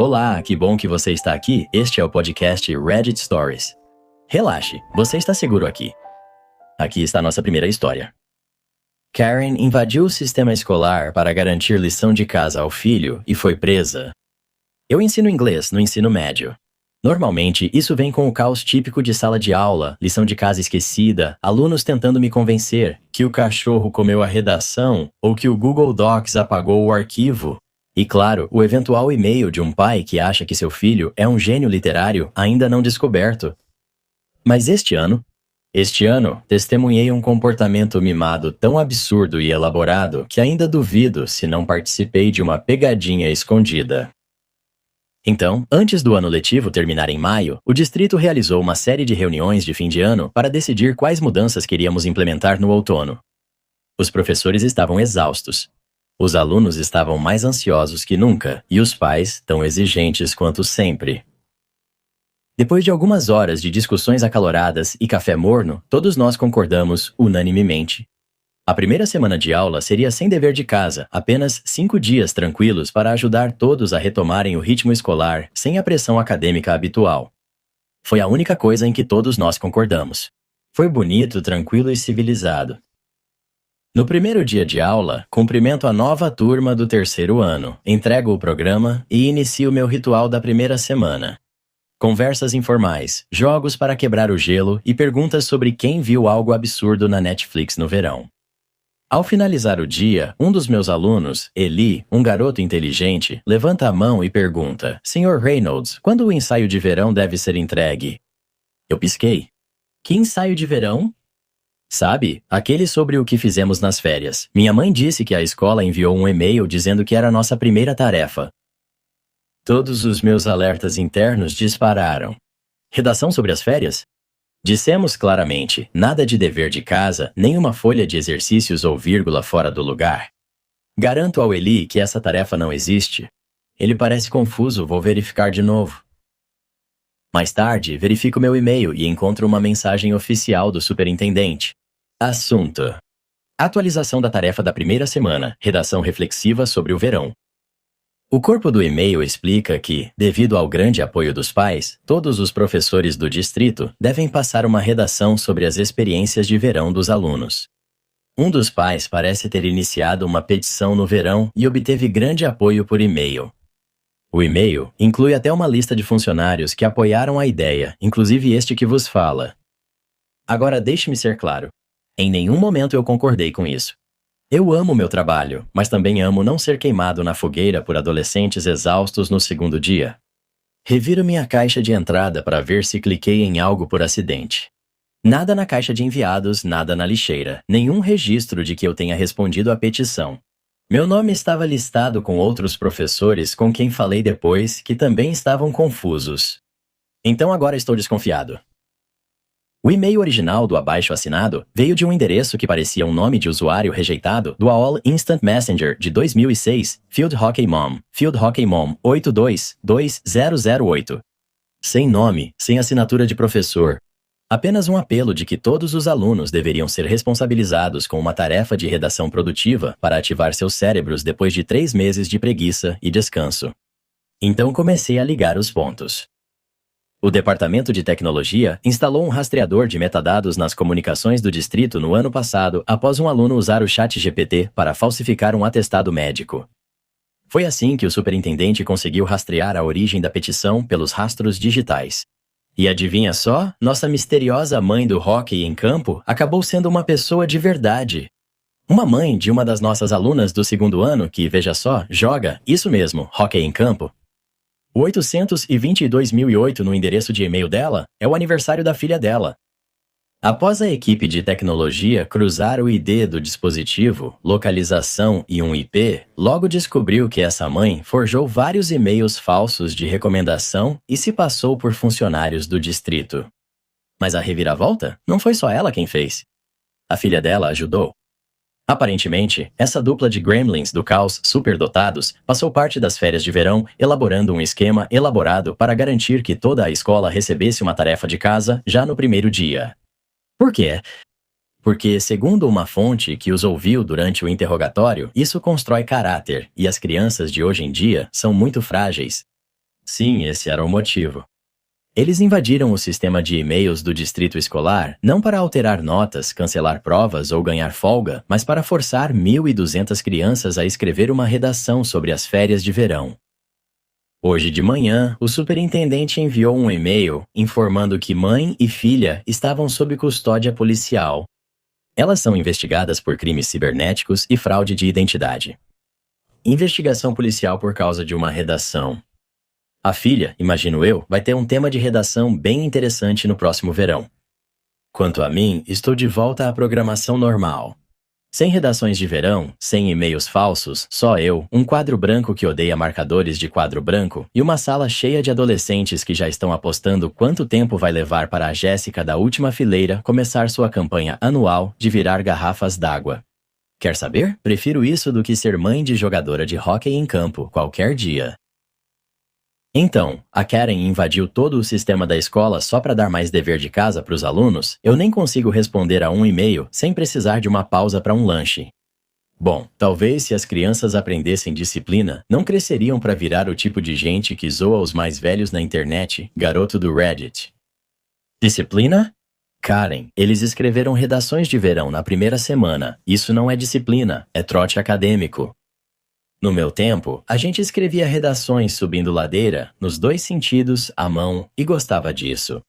Olá, que bom que você está aqui. Este é o podcast Reddit Stories. Relaxe, você está seguro aqui. Aqui está a nossa primeira história. Karen invadiu o sistema escolar para garantir lição de casa ao filho e foi presa. Eu ensino inglês no ensino médio. Normalmente, isso vem com o caos típico de sala de aula, lição de casa esquecida, alunos tentando me convencer que o cachorro comeu a redação ou que o Google Docs apagou o arquivo. E claro, o eventual e-mail de um pai que acha que seu filho é um gênio literário ainda não descoberto. Mas este ano, testemunhei um comportamento mimado tão absurdo e elaborado que ainda duvido se não participei de uma pegadinha escondida. Então, antes do ano letivo terminar em maio, o distrito realizou uma série de reuniões de fim de ano para decidir quais mudanças queríamos implementar no outono. Os professores estavam exaustos. Os alunos estavam mais ansiosos que nunca e os pais tão exigentes quanto sempre. Depois de algumas horas de discussões acaloradas e café morno, todos nós concordamos unanimemente. A primeira semana de aula seria sem dever de casa, apenas 5 dias tranquilos para ajudar todos a retomarem o ritmo escolar sem a pressão acadêmica habitual. Foi a única coisa em que todos nós concordamos. Foi bonito, tranquilo e civilizado. No primeiro dia de aula, cumprimento a nova turma do terceiro ano, entrego o programa e inicio meu ritual da primeira semana. Conversas informais, jogos para quebrar o gelo e perguntas sobre quem viu algo absurdo na Netflix no verão. Ao finalizar o dia, um dos meus alunos, Eli, um garoto inteligente, levanta a mão e pergunta: Sr. Reynolds, quando o ensaio de verão deve ser entregue? Eu pisquei. Que ensaio de verão? Sabe, aquele sobre o que fizemos nas férias. Minha mãe disse que a escola enviou um e-mail dizendo que era a nossa primeira tarefa. Todos os meus alertas internos dispararam. Redação sobre as férias? Dissemos claramente, nada de dever de casa, nem uma folha de exercícios ou vírgula fora do lugar. Garanto ao Eli que essa tarefa não existe. Ele parece confuso, vou verificar de novo. Mais tarde, verifico meu e-mail e encontro uma mensagem oficial do superintendente. Assunto: atualização da tarefa da primeira semana, redação reflexiva sobre o verão. O corpo do e-mail explica que, devido ao grande apoio dos pais, todos os professores do distrito devem passar uma redação sobre as experiências de verão dos alunos. Um dos pais parece ter iniciado uma petição no verão e obteve grande apoio por e-mail. O e-mail inclui até uma lista de funcionários que apoiaram a ideia, inclusive este que vos fala. Agora deixe-me ser claro. Em nenhum momento eu concordei com isso. Eu amo meu trabalho, mas também amo não ser queimado na fogueira por adolescentes exaustos no segundo dia. Reviro minha caixa de entrada para ver se cliquei em algo por acidente. Nada na caixa de enviados, nada na lixeira, nenhum registro de que eu tenha respondido à petição. Meu nome estava listado com outros professores com quem falei depois que também estavam confusos. Então agora estou desconfiado. O e-mail original do abaixo-assinado veio de um endereço que parecia um nome de usuário rejeitado do AOL Instant Messenger de 2006, Field Hockey Mom 822008. Sem nome, sem assinatura de professor. Apenas um apelo de que todos os alunos deveriam ser responsabilizados com uma tarefa de redação produtiva para ativar seus cérebros depois de 3 meses de preguiça e descanso. Então comecei a ligar os pontos. O Departamento de Tecnologia instalou um rastreador de metadados nas comunicações do distrito no ano passado após um aluno usar o ChatGPT para falsificar um atestado médico. Foi assim que o superintendente conseguiu rastrear a origem da petição pelos rastros digitais. E adivinha só? Nossa misteriosa mãe do hóquei em campo acabou sendo uma pessoa de verdade. Uma mãe de uma das nossas alunas do segundo ano que, veja só, joga, isso mesmo, hóquei em campo. O 822.008 no endereço de e-mail dela é o aniversário da filha dela. Após a equipe de tecnologia cruzar o ID do dispositivo, localização e um IP, logo descobriu que essa mãe forjou vários e-mails falsos de recomendação e se passou por funcionários do distrito. Mas a reviravolta não foi só ela quem fez. A filha dela ajudou. Aparentemente, essa dupla de gremlins do caos superdotados passou parte das férias de verão elaborando um esquema elaborado para garantir que toda a escola recebesse uma tarefa de casa já no primeiro dia. Por quê? Porque, segundo uma fonte que os ouviu durante o interrogatório, isso constrói caráter e as crianças de hoje em dia são muito frágeis. Sim, esse era o motivo. Eles invadiram o sistema de e-mails do distrito escolar não para alterar notas, cancelar provas ou ganhar folga, mas para forçar 1.200 crianças a escrever uma redação sobre as férias de verão. Hoje de manhã, o superintendente enviou um e-mail informando que mãe e filha estavam sob custódia policial. Elas são investigadas por crimes cibernéticos e fraude de identidade. Investigação policial por causa de uma redação. A filha, imagino eu, vai ter um tema de redação bem interessante no próximo verão. Quanto a mim, estou de volta à programação normal. Sem redações de verão, sem e-mails falsos, só eu, um quadro branco que odeia marcadores de quadro branco e uma sala cheia de adolescentes que já estão apostando quanto tempo vai levar para a Jéssica da última fileira começar sua campanha anual de virar garrafas d'água. Quer saber? Prefiro isso do que ser mãe de jogadora de hóquei em campo, qualquer dia. Então, a Karen invadiu todo o sistema da escola só para dar mais dever de casa para os alunos? Eu nem consigo responder a um e-mail sem precisar de uma pausa para um lanche. Bom, talvez se as crianças aprendessem disciplina, não cresceriam para virar o tipo de gente que zoa os mais velhos na internet, garoto do Reddit. Disciplina? Karen, eles escreveram redações de verão na primeira semana. Isso não é disciplina, é trote acadêmico. No meu tempo, a gente escrevia redações subindo ladeira, nos dois sentidos, à mão, e gostava disso.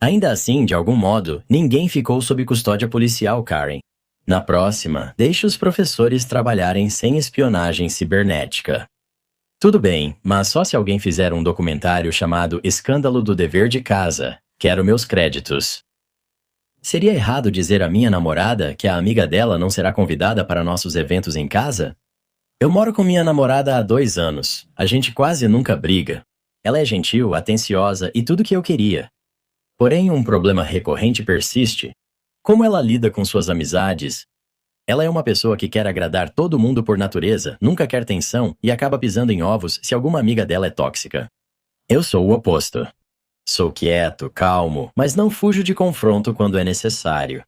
Ainda assim, de algum modo, ninguém ficou sob custódia policial, Karen. Na próxima, deixe os professores trabalharem sem espionagem cibernética. Tudo bem, mas só se alguém fizer um documentário chamado Escândalo do Dever de Casa. Quero meus créditos. Seria errado dizer à minha namorada que a amiga dela não será convidada para nossos eventos em casa? Eu moro com minha namorada há 2 anos. A gente quase nunca briga. Ela é gentil, atenciosa e tudo que eu queria. Porém, um problema recorrente persiste. Como ela lida com suas amizades? Ela é uma pessoa que quer agradar todo mundo por natureza, nunca quer tensão e acaba pisando em ovos se alguma amiga dela é tóxica. Eu sou o oposto. Sou quieto, calmo, mas não fujo de confronto quando é necessário.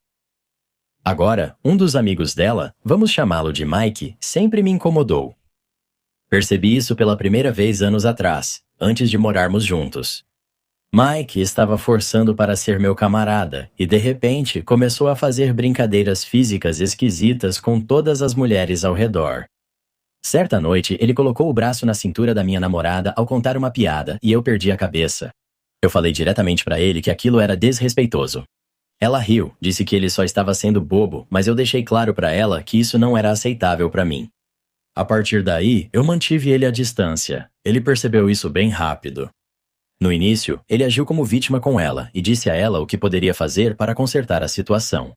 Agora, um dos amigos dela, vamos chamá-lo de Mike, sempre me incomodou. Percebi isso pela primeira vez anos atrás, antes de morarmos juntos. Mike estava forçando para ser meu camarada e, de repente, começou a fazer brincadeiras físicas esquisitas com todas as mulheres ao redor. Certa noite, ele colocou o braço na cintura da minha namorada ao contar uma piada e eu perdi a cabeça. Eu falei diretamente para ele que aquilo era desrespeitoso. Ela riu, disse que ele só estava sendo bobo, mas eu deixei claro para ela que isso não era aceitável para mim. A partir daí, eu mantive ele à distância. Ele percebeu isso bem rápido. No início, ele agiu como vítima com ela e disse a ela o que poderia fazer para consertar a situação.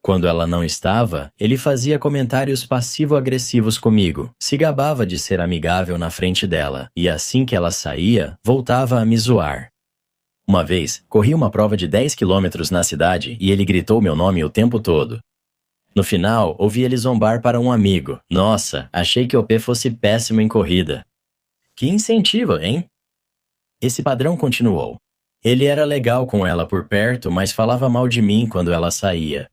Quando ela não estava, ele fazia comentários passivo-agressivos comigo, se gabava de ser amigável na frente dela e assim que ela saía, voltava a me zoar. Uma vez, corri uma prova de 10 quilômetros na cidade e ele gritou meu nome o tempo todo. No final, ouvi ele zombar para um amigo. Nossa, achei que o P fosse péssimo em corrida. Que incentivo, hein? Esse padrão continuou. Ele era legal com ela por perto, mas falava mal de mim quando ela saía.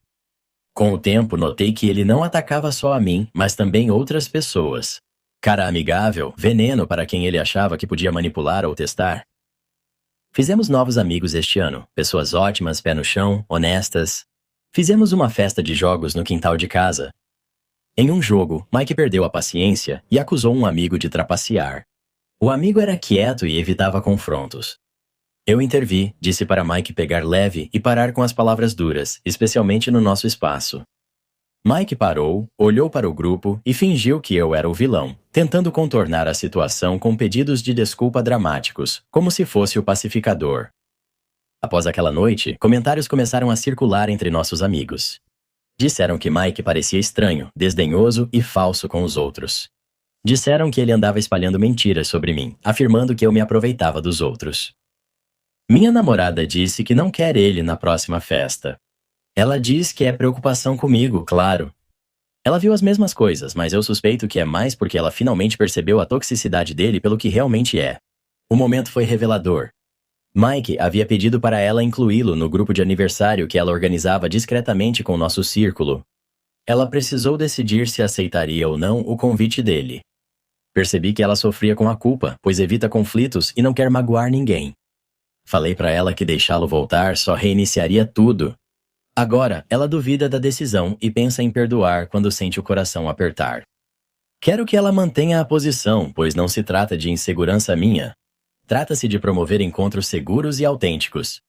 Com o tempo, notei que ele não atacava só a mim, mas também outras pessoas. Cara amigável, veneno para quem ele achava que podia manipular ou testar. Fizemos novos amigos este ano, pessoas ótimas, pé no chão, honestas. Fizemos uma festa de jogos no quintal de casa. Em um jogo, Mike perdeu a paciência e acusou um amigo de trapacear. O amigo era quieto e evitava confrontos. Eu intervi, disse para Mike pegar leve e parar com as palavras duras, especialmente no nosso espaço. Mike parou, olhou para o grupo e fingiu que eu era o vilão, tentando contornar a situação com pedidos de desculpa dramáticos, como se fosse o pacificador. Após aquela noite, comentários começaram a circular entre nossos amigos. Disseram que Mike parecia estranho, desdenhoso e falso com os outros. Disseram que ele andava espalhando mentiras sobre mim, afirmando que eu me aproveitava dos outros. Minha namorada disse que não quer ele na próxima festa. Ela diz que é preocupação comigo, claro. Ela viu as mesmas coisas, mas eu suspeito que é mais porque ela finalmente percebeu a toxicidade dele pelo que realmente é. O momento foi revelador. Mike havia pedido para ela incluí-lo no grupo de aniversário que ela organizava discretamente com nosso círculo. Ela precisou decidir se aceitaria ou não o convite dele. Percebi que ela sofria com a culpa, pois evita conflitos e não quer magoar ninguém. Falei para ela que deixá-lo voltar só reiniciaria tudo. Agora, ela duvida da decisão e pensa em perdoar quando sente o coração apertar. Quero que ela mantenha a posição, pois não se trata de insegurança minha. Trata-se de promover encontros seguros e autênticos.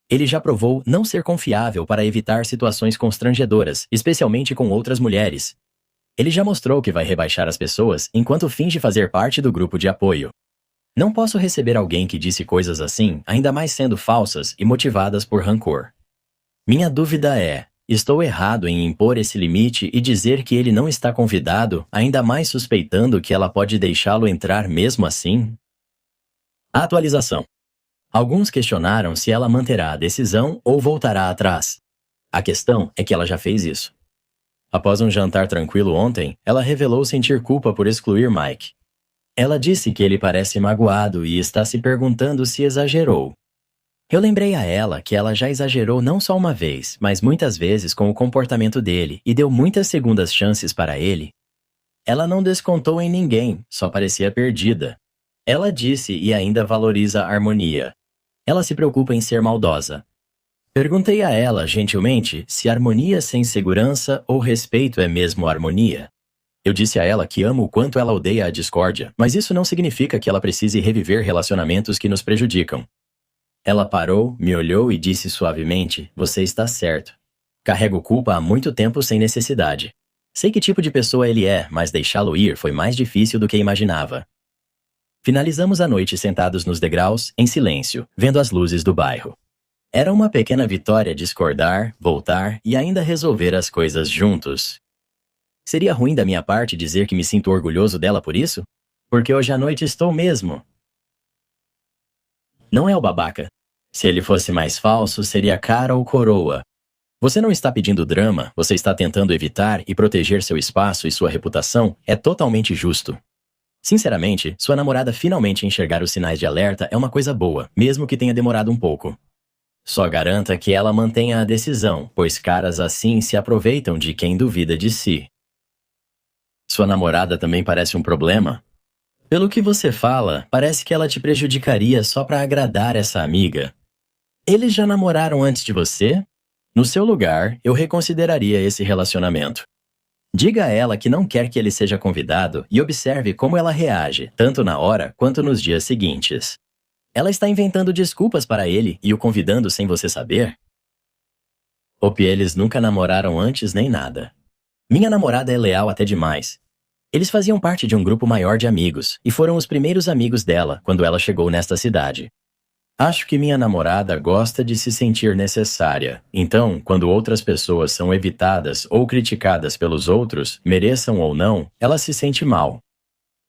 Ele já provou não ser confiável para evitar situações constrangedoras, especialmente com outras mulheres. Ele já mostrou que vai rebaixar as pessoas enquanto finge fazer parte do grupo de apoio. Não posso receber alguém que disse coisas assim, ainda mais sendo falsas e motivadas por rancor. Minha dúvida é, estou errado em impor esse limite e dizer que ele não está convidado, ainda mais suspeitando que ela pode deixá-lo entrar mesmo assim? Atualização. Alguns questionaram se ela manterá a decisão ou voltará atrás. A questão é que ela já fez isso. Após um jantar tranquilo ontem, ela revelou sentir culpa por excluir Mike. Ela disse que ele parece magoado e está se perguntando se exagerou. Eu lembrei a ela que ela já exagerou não só uma vez, mas muitas vezes com o comportamento dele e deu muitas segundas chances para ele. Ela não descontou em ninguém, só parecia perdida. Ela disse e ainda valoriza a harmonia. Ela se preocupa em ser maldosa. Perguntei a ela, gentilmente, se harmonia sem segurança ou respeito é mesmo harmonia. Eu disse a ela que amo o quanto ela odeia a discórdia, mas isso não significa que ela precise reviver relacionamentos que nos prejudicam. Ela parou, me olhou e disse suavemente, você está certo. Carrego culpa há muito tempo sem necessidade. Sei que tipo de pessoa ele é, mas deixá-lo ir foi mais difícil do que imaginava. Finalizamos a noite sentados nos degraus, em silêncio, vendo as luzes do bairro. Era uma pequena vitória discordar, voltar e ainda resolver as coisas juntos. Seria ruim da minha parte dizer que me sinto orgulhoso dela por isso? Porque hoje à noite estou mesmo. Não é o babaca. Se ele fosse mais falso, seria cara ou coroa. Você não está pedindo drama, você está tentando evitar e proteger seu espaço e sua reputação, é totalmente justo. Sinceramente, sua namorada finalmente enxergar os sinais de alerta é uma coisa boa, mesmo que tenha demorado um pouco. Só garanta que ela mantenha a decisão, pois caras assim se aproveitam de quem duvida de si. Sua namorada também parece um problema? Pelo que você fala, parece que ela te prejudicaria só para agradar essa amiga. Eles já namoraram antes de você? No seu lugar, eu reconsideraria esse relacionamento. Diga a ela que não quer que ele seja convidado e observe como ela reage, tanto na hora quanto nos dias seguintes. Ela está inventando desculpas para ele e o convidando sem você saber? Eles nunca namoraram antes nem nada. Minha namorada é leal até demais. Eles faziam parte de um grupo maior de amigos e foram os primeiros amigos dela quando ela chegou nesta cidade. Acho que minha namorada gosta de se sentir necessária. Então, quando outras pessoas são evitadas ou criticadas pelos outros, mereçam ou não, ela se sente mal.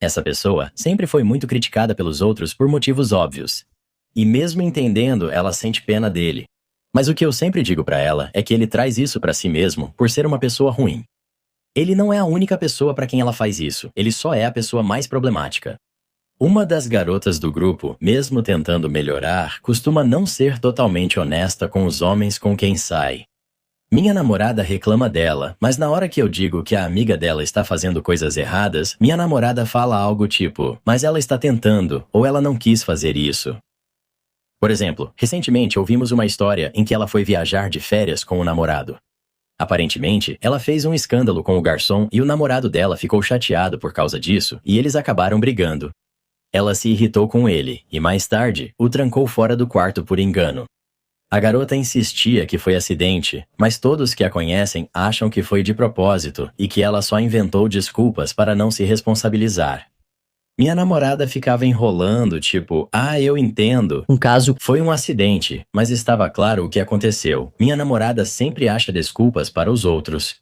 Essa pessoa sempre foi muito criticada pelos outros por motivos óbvios. E mesmo entendendo, ela sente pena dele. Mas o que eu sempre digo para ela é que ele traz isso para si mesmo por ser uma pessoa ruim. Ele não é a única pessoa para quem ela faz isso, ele só é a pessoa mais problemática. Uma das garotas do grupo, mesmo tentando melhorar, costuma não ser totalmente honesta com os homens com quem sai. Minha namorada reclama dela, mas na hora que eu digo que a amiga dela está fazendo coisas erradas, minha namorada fala algo tipo, mas ela está tentando, ou ela não quis fazer isso. Por exemplo, recentemente ouvimos uma história em que ela foi viajar de férias com o namorado. Aparentemente, ela fez um escândalo com o garçom e o namorado dela ficou chateado por causa disso e eles acabaram brigando. Ela se irritou com ele e, mais tarde, o trancou fora do quarto por engano. A garota insistia que foi acidente, mas todos que a conhecem acham que foi de propósito e que ela só inventou desculpas para não se responsabilizar. Minha namorada ficava enrolando, tipo, eu entendo. Foi um acidente, mas estava claro o que aconteceu. Minha namorada sempre acha desculpas para os outros.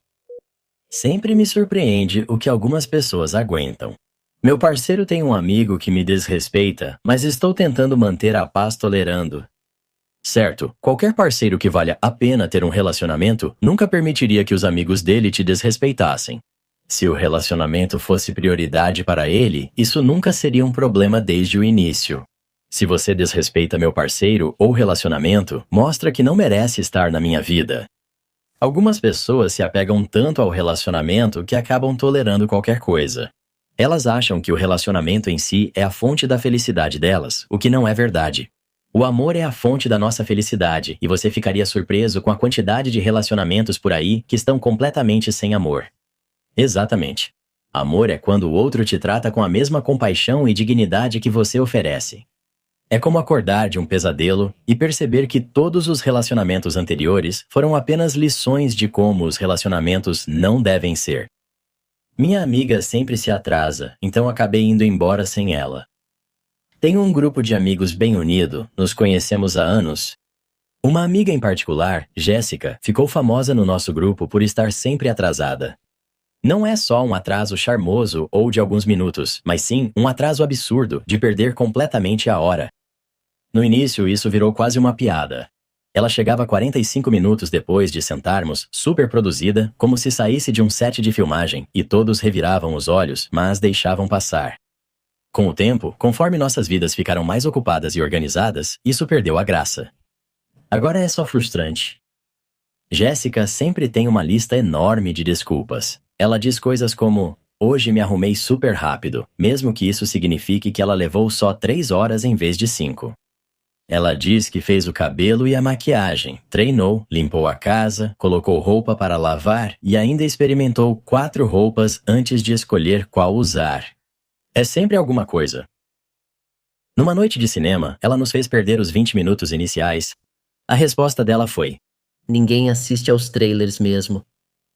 Sempre me surpreende o que algumas pessoas aguentam. Meu parceiro tem um amigo que me desrespeita, mas estou tentando manter a paz tolerando. Certo, qualquer parceiro que valha a pena ter um relacionamento nunca permitiria que os amigos dele te desrespeitassem. Se o relacionamento fosse prioridade para ele, isso nunca seria um problema desde o início. Se você desrespeita meu parceiro ou relacionamento, mostra que não merece estar na minha vida. Algumas pessoas se apegam tanto ao relacionamento que acabam tolerando qualquer coisa. Elas acham que o relacionamento em si é a fonte da felicidade delas, o que não é verdade. O amor é a fonte da nossa felicidade e você ficaria surpreso com a quantidade de relacionamentos por aí que estão completamente sem amor. Exatamente. Amor é quando o outro te trata com a mesma compaixão e dignidade que você oferece. É como acordar de um pesadelo e perceber que todos os relacionamentos anteriores foram apenas lições de como os relacionamentos não devem ser. Minha amiga sempre se atrasa, então acabei indo embora sem ela. Tenho um grupo de amigos bem unido, nos conhecemos há anos. Uma amiga em particular, Jéssica, ficou famosa no nosso grupo por estar sempre atrasada. Não é só um atraso charmoso ou de alguns minutos, mas sim um atraso absurdo de perder completamente a hora. No início, isso virou quase uma piada. Ela chegava 45 minutos depois de sentarmos, super produzida, como se saísse de um set de filmagem, e todos reviravam os olhos, mas deixavam passar. Com o tempo, conforme nossas vidas ficaram mais ocupadas e organizadas, isso perdeu a graça. Agora é só frustrante. Jéssica sempre tem uma lista enorme de desculpas. Ela diz coisas como: hoje me arrumei super rápido, mesmo que isso signifique que ela levou só 3 horas em vez de 5. Ela diz que fez o cabelo e a maquiagem, treinou, limpou a casa, colocou roupa para lavar e ainda experimentou 4 roupas antes de escolher qual usar. É sempre alguma coisa. Numa noite de cinema, ela nos fez perder os 20 minutos iniciais. A resposta dela foi: ninguém assiste aos trailers mesmo.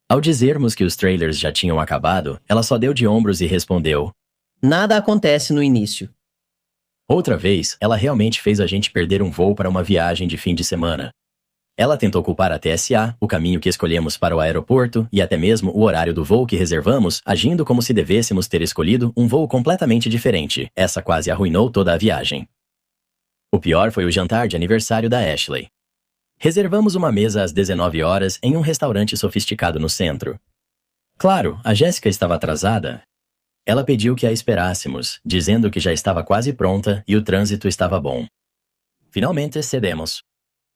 Ao dizermos que os trailers já tinham acabado, ela só deu de ombros e respondeu: nada acontece no início. Outra vez, ela realmente fez a gente perder um voo para uma viagem de fim de semana. Ela tentou culpar a TSA, o caminho que escolhemos para o aeroporto e até mesmo o horário do voo que reservamos, agindo como se devêssemos ter escolhido um voo completamente diferente. Essa quase arruinou toda a viagem. O pior foi o jantar de aniversário da Ashley. Reservamos uma mesa às 19 horas em um restaurante sofisticado no centro. Claro, a Jéssica estava atrasada. Ela pediu que a esperássemos, dizendo que já estava quase pronta e o trânsito estava bom. Finalmente cedemos.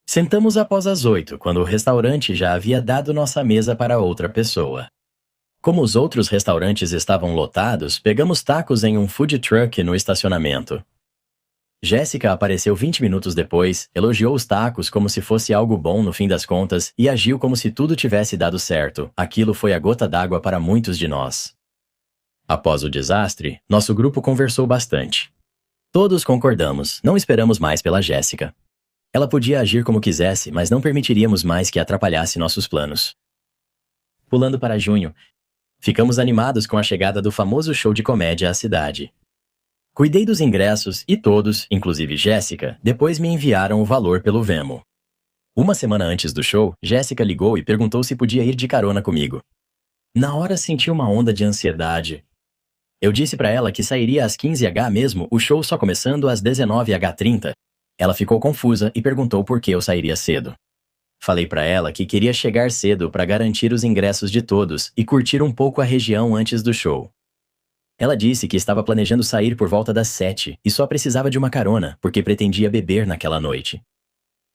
Sentamos após as 8, quando o restaurante já havia dado nossa mesa para outra pessoa. Como os outros restaurantes estavam lotados, pegamos tacos em um food truck no estacionamento. Jéssica apareceu 20 minutos depois, elogiou os tacos como se fosse algo bom no fim das contas e agiu como se tudo tivesse dado certo. Aquilo foi a gota d'água para muitos de nós. Após o desastre, nosso grupo conversou bastante. Todos concordamos, não esperamos mais pela Jéssica. Ela podia agir como quisesse, mas não permitiríamos mais que atrapalhasse nossos planos. Pulando para junho, ficamos animados com a chegada do famoso show de comédia à cidade. Cuidei dos ingressos e todos, inclusive Jéssica, depois me enviaram o valor pelo Venmo. Uma semana antes do show, Jéssica ligou e perguntou se podia ir de carona comigo. Na hora senti uma onda de ansiedade. Eu disse para ela que sairia às 15h mesmo, o show só começando às 19h30. Ela ficou confusa e perguntou por que eu sairia cedo. Falei para ela que queria chegar cedo para garantir os ingressos de todos e curtir um pouco a região antes do show. Ela disse que estava planejando sair por volta das 7 e só precisava de uma carona, porque pretendia beber naquela noite.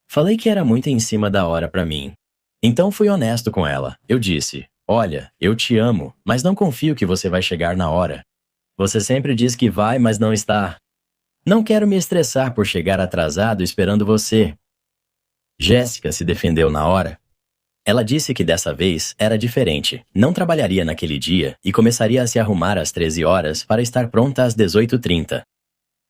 Falei que era muito em cima da hora para mim. Então fui honesto com ela. Eu disse: olha, eu te amo, mas não confio que você vai chegar na hora. Você sempre diz que vai, mas não está. Não quero me estressar por chegar atrasado esperando você. Jéssica se defendeu na hora. Ela disse que dessa vez era diferente, não trabalharia naquele dia e começaria a se arrumar às 13 horas para estar pronta às 18h30.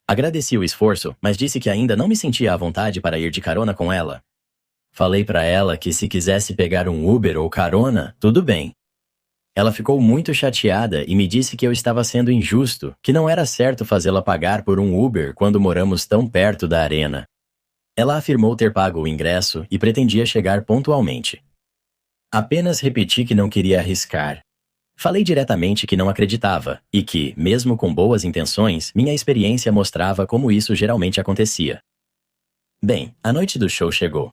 Agradeci o esforço, mas disse que ainda não me sentia à vontade para ir de carona com ela. Falei para ela que se quisesse pegar um Uber ou carona, tudo bem. Ela ficou muito chateada e me disse que eu estava sendo injusto, que não era certo fazê-la pagar por um Uber quando moramos tão perto da arena. Ela afirmou ter pago o ingresso e pretendia chegar pontualmente. Apenas repeti que não queria arriscar. Falei diretamente que não acreditava e que, mesmo com boas intenções, minha experiência mostrava como isso geralmente acontecia. Bem, a noite do show chegou.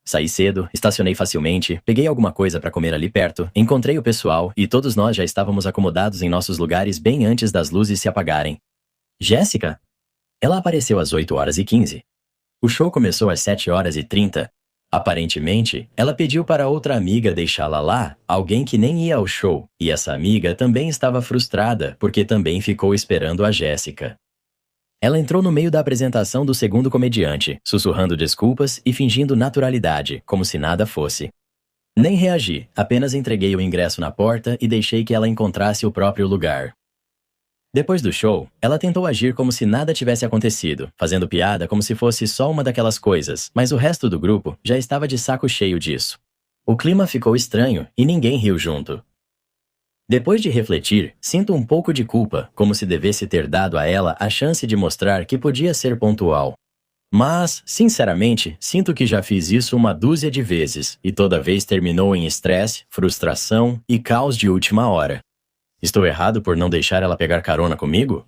Saí cedo, estacionei facilmente, peguei alguma coisa para comer ali perto, encontrei o pessoal e todos nós já estávamos acomodados em nossos lugares bem antes das luzes se apagarem. Jéssica? Ela apareceu às 8h15. O show começou às 7h30. Aparentemente, ela pediu para outra amiga deixá-la lá, alguém que nem ia ao show, e essa amiga também estava frustrada porque também ficou esperando a Jéssica. Ela entrou no meio da apresentação do segundo comediante, sussurrando desculpas e fingindo naturalidade, como se nada fosse. Nem reagi, apenas entreguei o ingresso na porta e deixei que ela encontrasse o próprio lugar. Depois do show, ela tentou agir como se nada tivesse acontecido, fazendo piada como se fosse só uma daquelas coisas, mas o resto do grupo já estava de saco cheio disso. O clima ficou estranho e ninguém riu junto. Depois de refletir, sinto um pouco de culpa, como se devesse ter dado a ela a chance de mostrar que podia ser pontual. Mas, sinceramente, sinto que já fiz isso uma dúzia de vezes e toda vez terminou em estresse, frustração e caos de última hora. Estou errado por não deixar ela pegar carona comigo?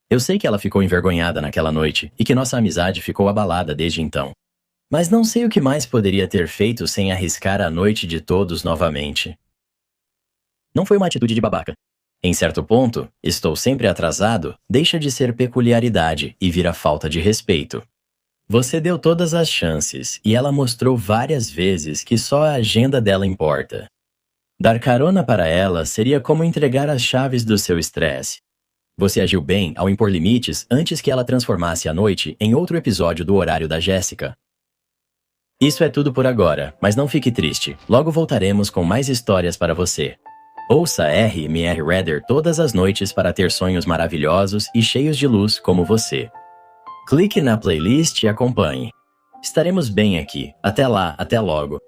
Eu sei que ela ficou envergonhada naquela noite e que nossa amizade ficou abalada desde então. Mas não sei o que mais poderia ter feito sem arriscar a noite de todos novamente. Não foi uma atitude de babaca. Em certo ponto, estou sempre atrasado, deixa de ser peculiaridade e vira falta de respeito. Você deu todas as chances e ela mostrou várias vezes que só a agenda dela importa. Dar carona para ela seria como entregar as chaves do seu estresse. Você agiu bem ao impor limites antes que ela transformasse a noite em outro episódio do horário da Jéssica. Isso é tudo por agora, mas não fique triste. Logo voltaremos com mais histórias para você. Ouça RMR Reader todas as noites para ter sonhos maravilhosos e cheios de luz como você. Clique na playlist e acompanhe. Estaremos bem aqui. Até lá, até logo.